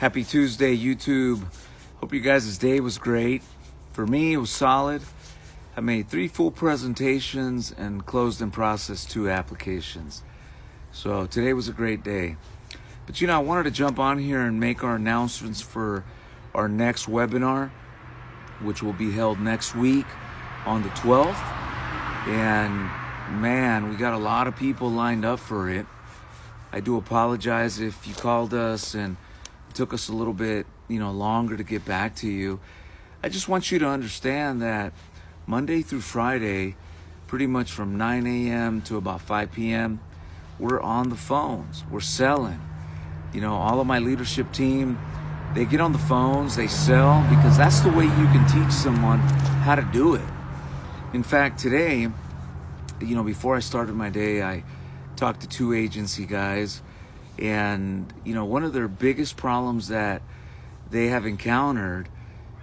Happy Tuesday, YouTube. Hope you guys' day was great. For me, it was solid. I made 3 full presentations and closed and processed 2 applications. So today was a great day. But I wanted to jump on here and make our announcements for our next webinar, which will be held next week on the 12th. And man, we got a lot of people lined up for it. I do apologize if you called us and it took us a little bit, longer to get back to you. I just want you to understand that Monday through Friday, pretty much from 9 a.m. to about 5 p.m., we're on the phones. We're selling. All of my leadership team, they get on the phones, they sell, because that's the way you can teach someone how to do it. In fact, today, before I started my day, I talked to 2 agency guys, and one of their biggest problems that they have encountered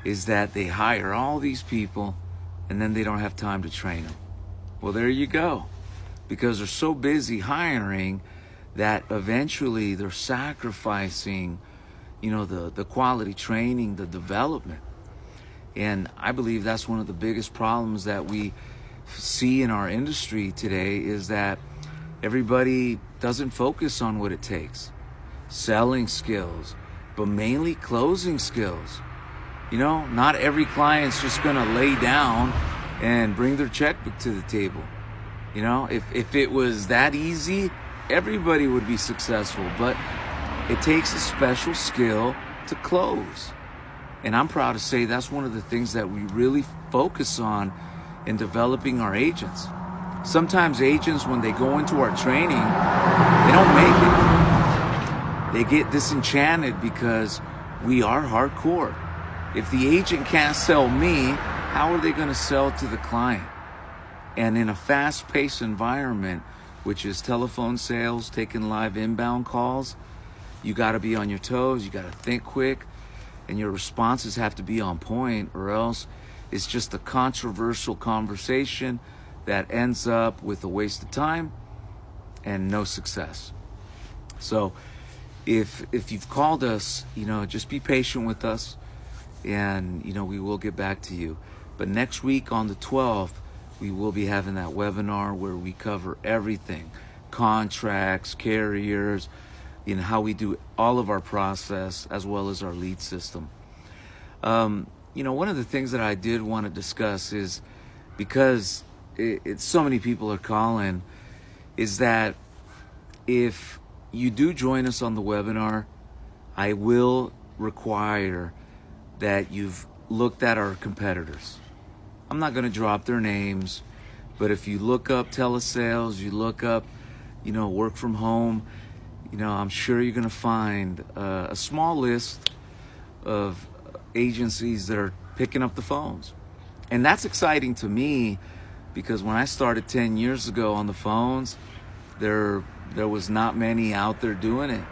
is that they hire all these people and then they don't have time to train them. Well, there you go. Because they're so busy hiring that eventually they're sacrificing, the quality training, the development. And I believe that's one of the biggest problems that we see in our industry today, is that everybody doesn't focus on what it takes. Selling skills, but mainly closing skills. Not every client's just gonna lay down and bring their checkbook to the table. If it was that easy, everybody would be successful, but it takes a special skill to close. And I'm proud to say that's one of the things that we really focus on in developing our agents. Sometimes agents, when they go into our training, they don't make it. They get disenchanted because we are hardcore. If the agent can't sell me, how are they going to sell to the client? And in a fast-paced environment, which is telephone sales, taking live inbound calls, you got to be on your toes, you got to think quick, and your responses have to be on point, or else it's just a controversial conversation that ends up with a waste of time and no success. So if you've called us, just be patient with us, and we will get back to you. But next week on the 12th, we will be having that webinar where we cover everything: contracts, carriers, how we do all of our process, as well as our lead system. One of the things that I did want to discuss is, because it's so many people are calling, is that if you do join us on the webinar, I will require that you've looked at our competitors. I'm not going to drop their names, but if you look up Telesales, you look up, work from home, I'm sure you're going to find a small list of agencies that are picking up the phones. And that's exciting to me, because when I started 10 years ago on the phones, there was not many out there doing it.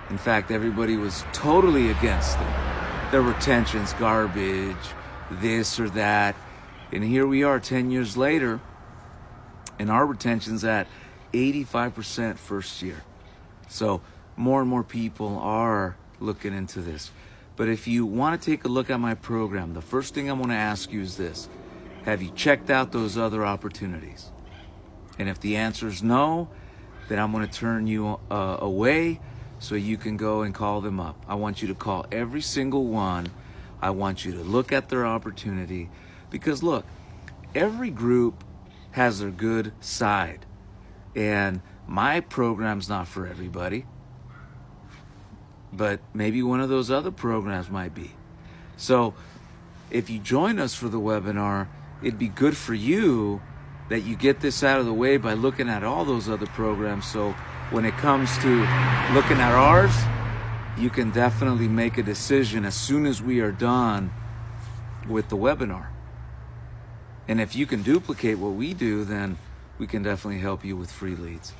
In fact, everybody was totally against it. Their retention's garbage, this or that. And here we are 10 years later, and our retention's at 85% first year. So more and more people are looking into this. But if you want to take a look at my program, the first thing I want to ask you is this: have you checked out those other opportunities? And if the answer is no, then I'm going to turn you away so you can go and call them up. I want you to call every single one. I want you to look at their opportunity, because look, every group has their good side, and my program's not for everybody, but maybe one of those other programs might be. So if you join us for the webinar, it'd be good for you that you get this out of the way by looking at all those other programs. So when it comes to looking at ours, you can definitely make a decision as soon as we are done with the webinar. And if you can duplicate what we do, then we can definitely help you with free leads.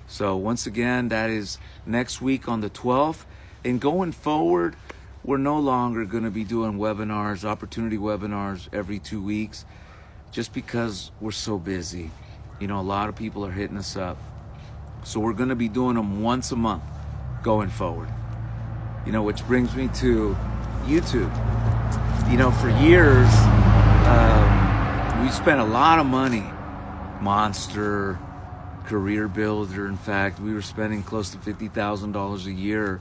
So once again, that is next week on the 12th. And going forward, we're no longer going to be doing webinars, opportunity webinars every 2 weeks, just because we're so busy. A lot of people are hitting us up. So we're going to be doing them once a month going forward. Which brings me to YouTube. For years, we spent a lot of money. Monster, Career Builder. In fact, we were spending close to $50,000 a year.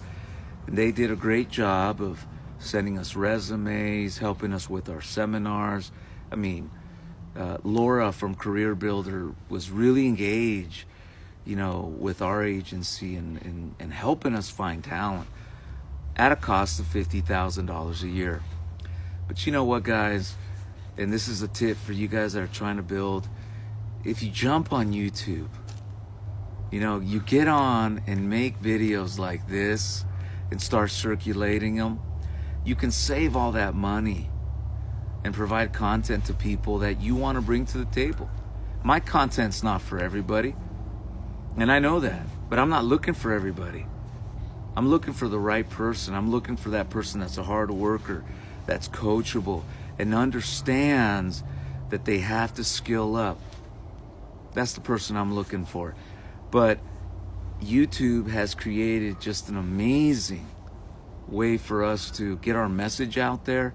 And they did a great job of sending us resumes, helping us with our seminars. Laura from Career Builder was really engaged, with our agency and helping us find talent at a cost of $50,000 a year. But you know what, guys? And this is a tip for you guys that are trying to build. If you jump on YouTube, you get on and make videos like this and start circulating them, you can save all that money and provide content to people that you want to bring to the table. My content's not for everybody, and I know that, but I'm not looking for everybody. I'm looking for the right person. I'm looking for that person that's a hard worker, that's coachable, and understands that they have to skill up. That's the person I'm looking for. But YouTube has created just an amazing way for us to get our message out there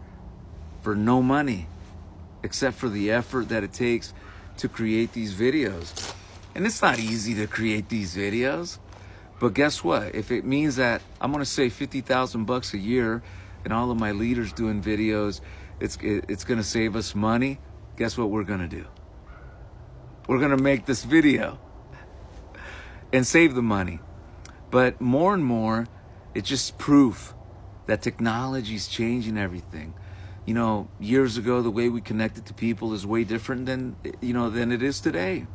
for no money, except for the effort that it takes to create these videos. And it's not easy to create these videos, but guess what? If it means that I'm gonna save $50,000 a year and all of my leaders doing videos, it's gonna save us money, guess what we're gonna do? We're gonna make this video and save the money. But more and more, it's just proof that technology is changing everything. Years ago, the way we connected to people is way different than it is today.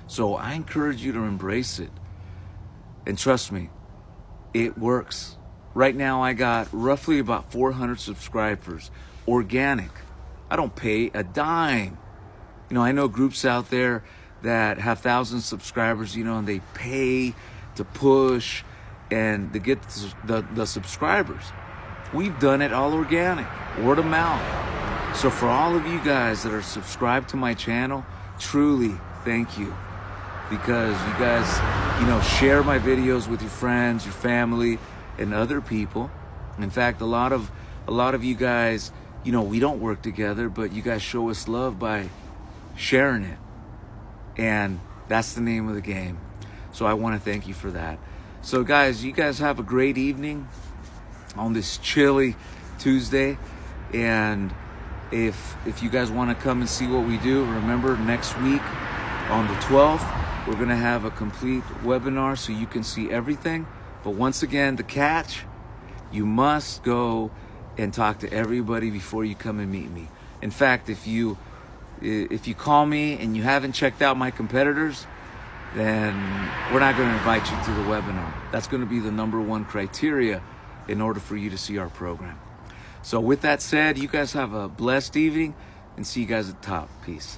So I encourage you to embrace it. And trust me, it works. Right now, I got roughly about 400 subscribers, organic. I don't pay a dime. I know groups out there that have thousands of subscribers, and they pay to push and to get the subscribers. We've done it all organic, word of mouth. So for all of you guys that are subscribed to my channel, truly thank you. Because you guys, share my videos with your friends, your family, and other people. In fact, a lot of you guys, we don't work together, but you guys show us love by sharing it. And that's the name of the game. So I want to thank you for that. So guys, you guys have a great evening on this chilly Tuesday. And if you guys want to come and see what we do, remember next week on the 12th, we're going to have a complete webinar so you can see everything. But once again, the catch, you must go and talk to everybody before you come and meet me. In fact, if you call me and you haven't checked out my competitors, then we're not going to invite you to the webinar. That's going to be the #1 criteria in order for you to see our program. So with that said, you guys have a blessed evening and see you guys at the top. Peace.